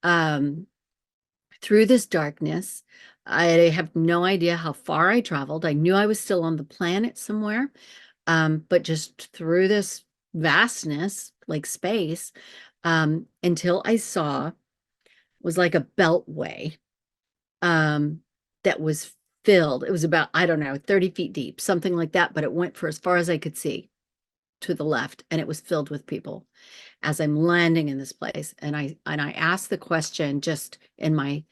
um, through this darkness. I have no idea how far I traveled. I knew I was still on the planet somewhere, but just through this vastness, like space, until I saw was like a beltway um, that was filled. It was about, I don't know, 30 feet deep, something like that, but it went for as far as I could see to the left, and it was filled with people as I'm landing in this place. And I asked the question just in my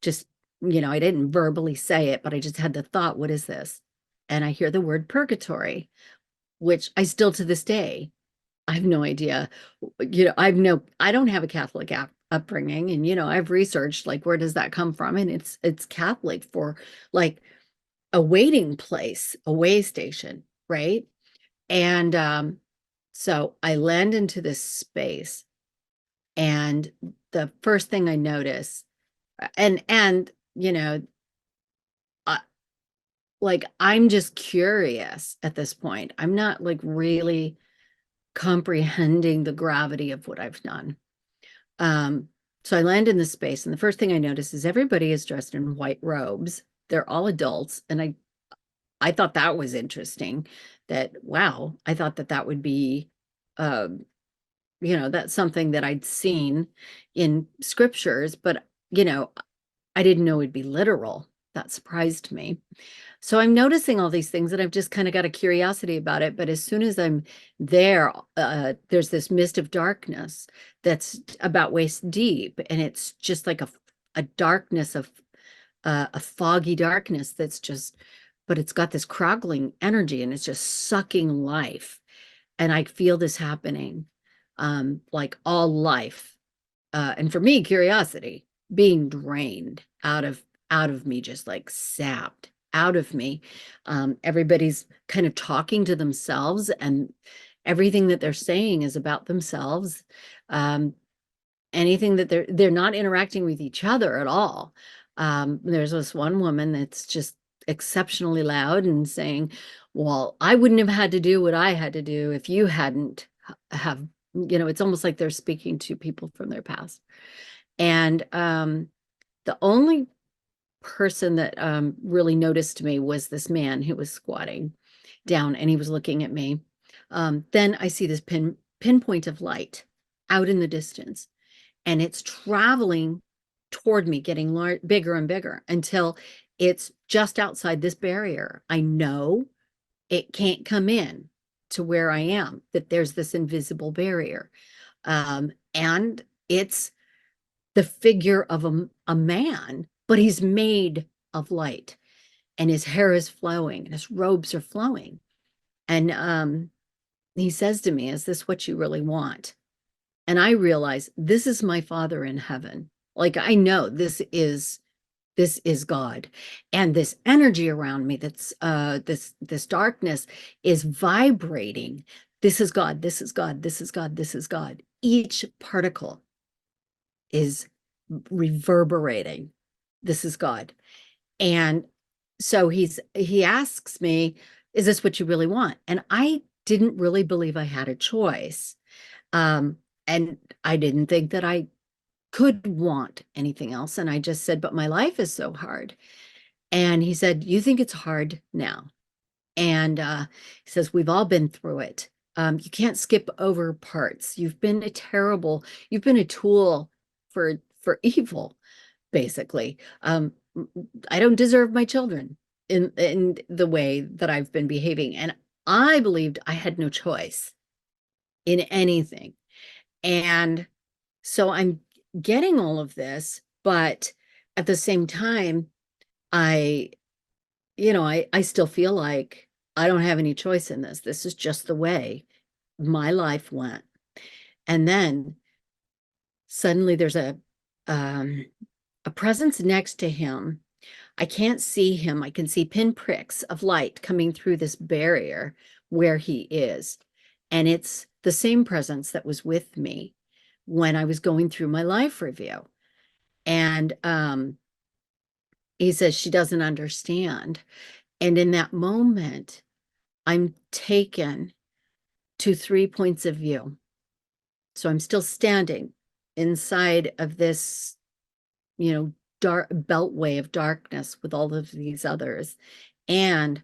just, I didn't verbally say it, but I just had the thought, what is this? And I hear the word purgatory, which I still to this day, I have no idea. I don't have a Catholic upbringing, and I've researched like where does that come from, and it's Catholic for like a waiting place, a way station, right? And so I land into this space, and the first thing I notice, and uh, like I'm just curious at this point. I'm not like really comprehending the gravity of what I've done. So I land in this space, and the first thing I notice is everybody is dressed in white robes. They're all adults, and I thought that was interesting. That wow, I thought that would be, that's something that I'd seen in scriptures, but I didn't know it'd be literal. That surprised me. So I'm noticing all these things, and I've just kind of got a curiosity about it. But as soon as I'm there, there's this mist of darkness that's about waist deep, and it's just like a darkness of a foggy darkness that's just, but it's got this crackling energy, and it's just sucking life. And I feel this happening, like all life, and for me, curiosity being drained out of me, just like sapped out of me. Everybody's kind of talking to themselves, and everything that they're saying is about themselves. Um, Anything that they're not interacting with each other at all. There's this one woman that's just exceptionally loud and saying, well, I wouldn't have had to do what I had to do if you hadn't have, it's almost like they're speaking to people from their past. And the only person that really noticed me was this man who was squatting down, and he was looking at me. Then I see this pinpoint of light out in the distance, and it's traveling toward me, getting bigger and bigger until it's just outside this barrier. I know it can't come in to where I am, that there's this invisible barrier. And it's the figure of a man, but he's made of light, and his hair is flowing, and his robes are flowing. And he says to me, is this what you really want? And I realize this is my Father in heaven. Like I know this is God. And this energy around me, that's this darkness is vibrating. This is God, this is God, this is God, this is God. Each particle is reverberating. This is God. And so he asks me, is this what you really want? And I didn't really believe I had a choice. Um, and I didn't think that I could want anything else. And I just said, but my life is so hard. And he said, you think it's hard now? And he says, we've all been through it. You can't skip over parts. You've been a tool for evil, basically. I don't deserve my children in the way that I've been behaving. And I believed I had no choice in anything. And so I'm getting all of this, but at the same time, I, I still feel like I don't have any choice in this. This is just the way my life went. And then suddenly there's a presence next to him. I can't see him. I can see pinpricks of light coming through this barrier where he is. And it's the same presence that was with me when I was going through my life review. And he says she doesn't understand. And in that moment, I'm taken to 3 points of view. So I'm still standing inside of this, you know, dark beltway of darkness with all of these others. And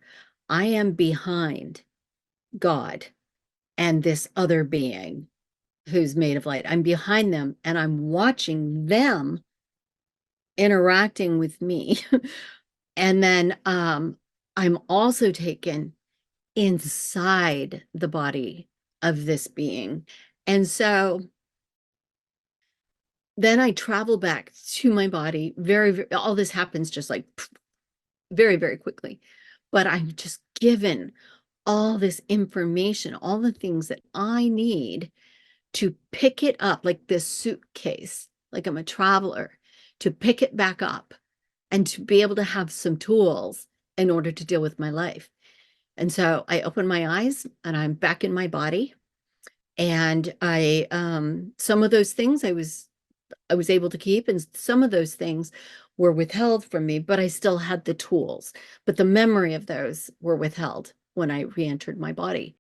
I am behind God and this other being who's made of light. I'm behind them and I'm watching them interacting with me. And then I'm also taken inside the body of this being. And so then I travel back to my body. All this happens just like very, very quickly. But I'm just given all this information, all the things that I need to pick it up, like this suitcase, like I'm a traveler, to pick it back up and to be able to have some tools in order to deal with my life. And so I open my eyes and I'm back in my body. And some of those things I was able to keep, and some of those things were withheld from me, but I still had the tools. But the memory of those were withheld when I re-entered my body.